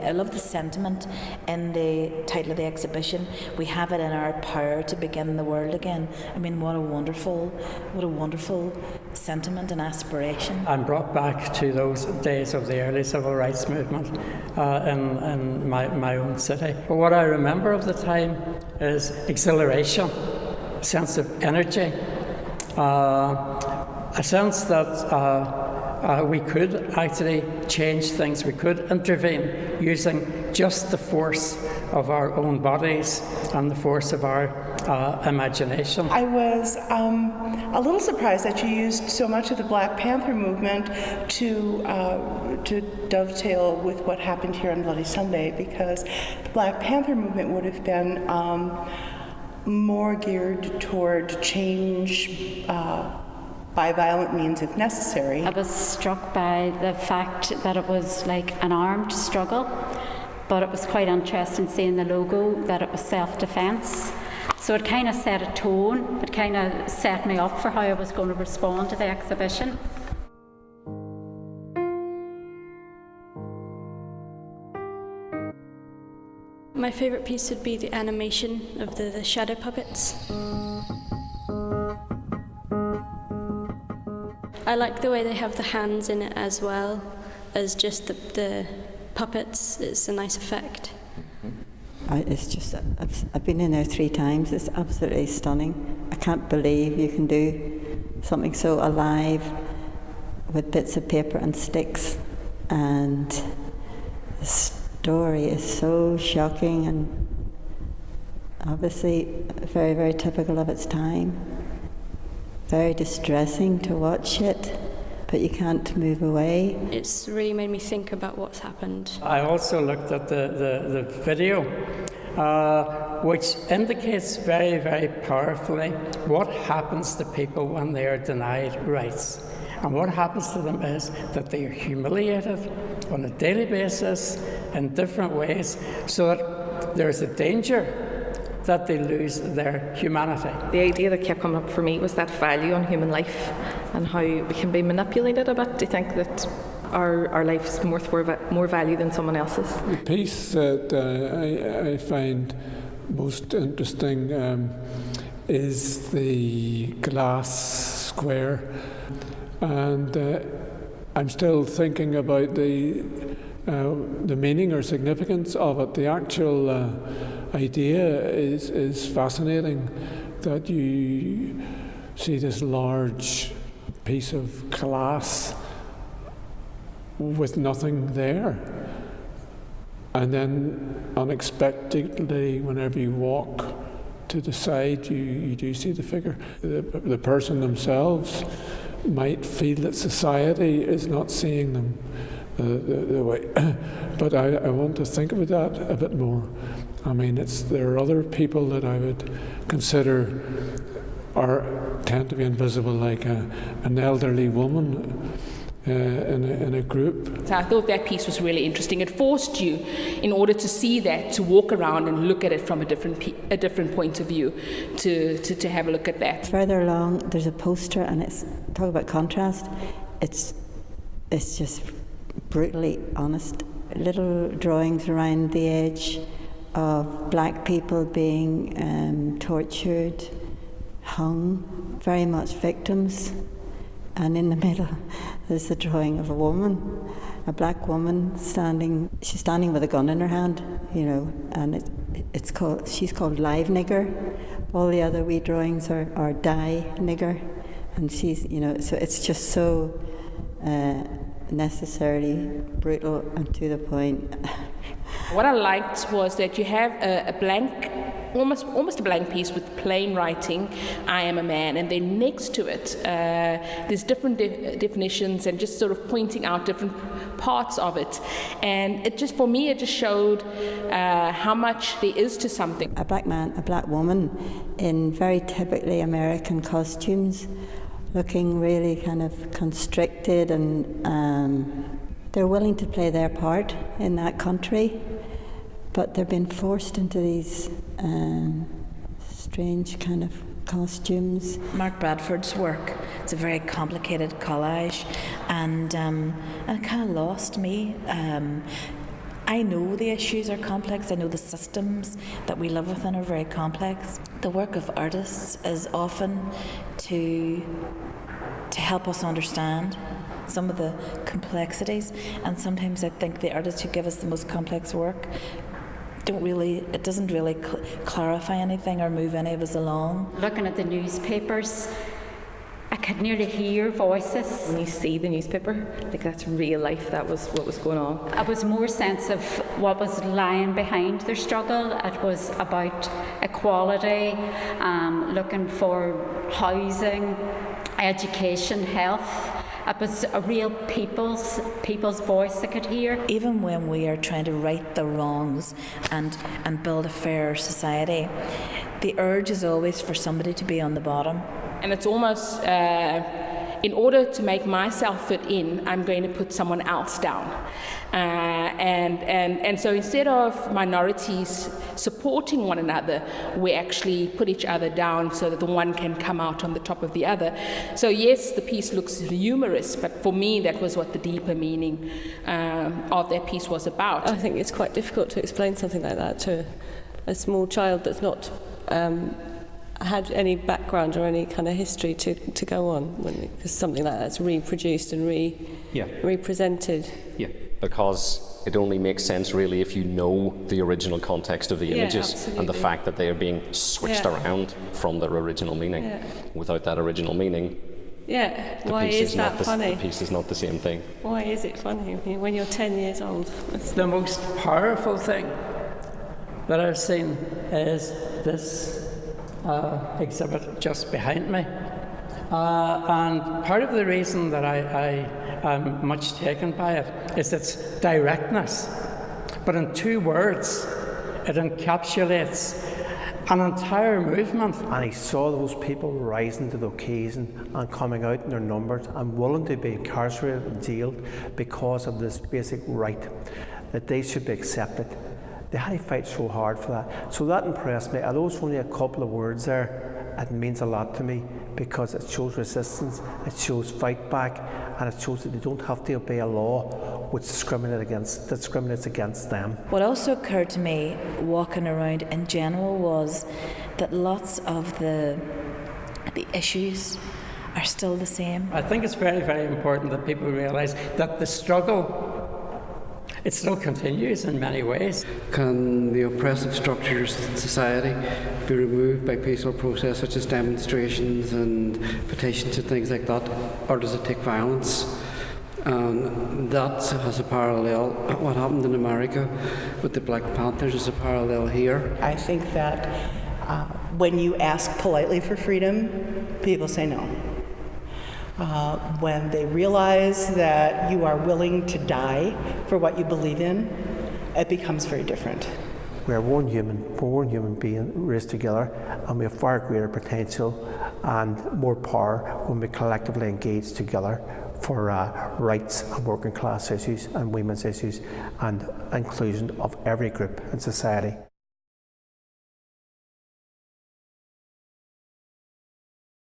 I love the sentiment in the title of the exhibition. We have it in our power to begin the world again. I mean, what a wonderful sentiment and aspiration. I'm brought back to those days of the early civil rights movement in my own city. But what I remember of the time is exhilaration, a sense of energy, a sense that we could actually change things, we could intervene using just the force of our own bodies and the force of our imagination. I was a little surprised that you used so much of the Black Panther movement to dovetail with what happened here on Bloody Sunday, because the Black Panther movement would have been more geared toward change by violent means if necessary. I was struck by the fact that it was like an armed struggle, but it was quite interesting seeing the logo that it was self-defence. So it kind of set a tone, it kind of set me up for how I was going to respond to the exhibition. My favourite piece would be the animation of the shadow puppets. I like the way they have the hands in it as well as just the puppets. It's a nice effect. It's just, I've been in there 3 times. It's absolutely stunning. I can't believe you can do something so alive with bits of paper and sticks, and the story is so shocking and obviously very, very typical of its time. Very distressing to watch it, but you can't move away. It's really made me think about what's happened. I also looked at the video, which indicates very, very powerfully what happens to people when they are denied rights. And what happens to them is that they are humiliated on a daily basis in different ways, so that there is a danger that they lose their humanity. The idea that kept coming up for me was that value on human life and how we can be manipulated a bit to think that our life is more value than someone else's. The piece that I find most interesting is the glass square, and I'm still thinking about the meaning or significance of it. The actual idea is fascinating, that you see this large piece of glass with nothing there, and then unexpectedly, whenever you walk to the side, you do see the figure. The person themselves might feel that society is not seeing them the way, but I want to think about that a bit more. I mean, there are other people that I would consider tend to be invisible, like an elderly woman in a group. So I thought that piece was really interesting. It forced you, in order to see that, to walk around and look at it from a different point of view, to have a look at that. Further along, there's a poster, and it's talk about contrast. It's just brutally honest. Little drawings around the edge of black people being tortured, hung, very much victims. And in the middle, there's a drawing of a woman, a black woman standing. She's standing with a gun in her hand, and she's called Live Nigger. All the other wee drawings are Die Nigger, and she's, so it's just so necessarily brutal and to the point. What I liked was that you have a blank, almost a blank piece with plain writing, I am a man, and then next to it there's different definitions and just sort of pointing out different parts of it. And it just showed how much there is to something. A black man, a black woman in very typically American costumes, looking really kind of constricted, and they're willing to play their part in that country, but they're being forced into these strange kind of costumes. Mark Bradford's work, it's a very complicated collage, and it kind of lost me. I know the issues are complex. I know the systems that we live within are very complex. The work of artists is often to help us understand some of the complexities, and sometimes I think the artists who give us the most complex work doesn't really clarify anything or move any of us along. Looking at the newspapers, I could nearly hear voices. When you see the newspaper, like that's real life, that was what was going on. I was more sense of what was lying behind their struggle. It was about equality, looking for housing, education, health. It was a real people's voice I could hear. Even when we are trying to right the wrongs and build a fairer society, the urge is always for somebody to be on the bottom. And it's almost, in order to make myself fit in, I'm going to put someone else down. And so instead of minorities supporting one another, we actually put each other down so that the one can come out on the top of the other. So yes, the piece looks humorous, but for me that was what the deeper meaning of that piece was about. I think it's quite difficult to explain something like that to a small child that's not had any background or any kind of history to go on, because something like that's reproduced and represented. Yeah, because it only makes sense really if you know the original context of the images and the fact that they are being switched around from their original meaning. Yeah. Without that original meaning, why is that funny? The piece is not the same thing. Why is it funny when you're 10 years old? It's the most powerful thing that I've seen is this exhibit just behind me. And part of the reason that I am much taken by it is its directness. But in 2 words, it encapsulates an entire movement. And he saw those people rising to the occasion and coming out in their numbers and willing to be incarcerated and jailed because of this basic right that they should be accepted. They had to fight so hard for that. So that impressed me. Although it's only a couple of words there, it means a lot to me because it shows resistance, it shows fight back, and it shows that they don't have to obey a law which discriminates against them. What also occurred to me walking around in general was that lots of the issues are still the same. I think it's very, very important that people realise that the struggle, it still continues in many ways. Can the oppressive structures in society be removed by peaceful process such as demonstrations and petitions and things like that, or does it take violence? And that has a parallel. What happened in America with the Black Panthers is a parallel here. I think that when you ask politely for freedom, people say no. When they realize that you are willing to die for what you believe in, it becomes very different. We're one human being raised together, and we have far greater potential and more power when we collectively engage together for rights and working class issues and women's issues and inclusion of every group in society.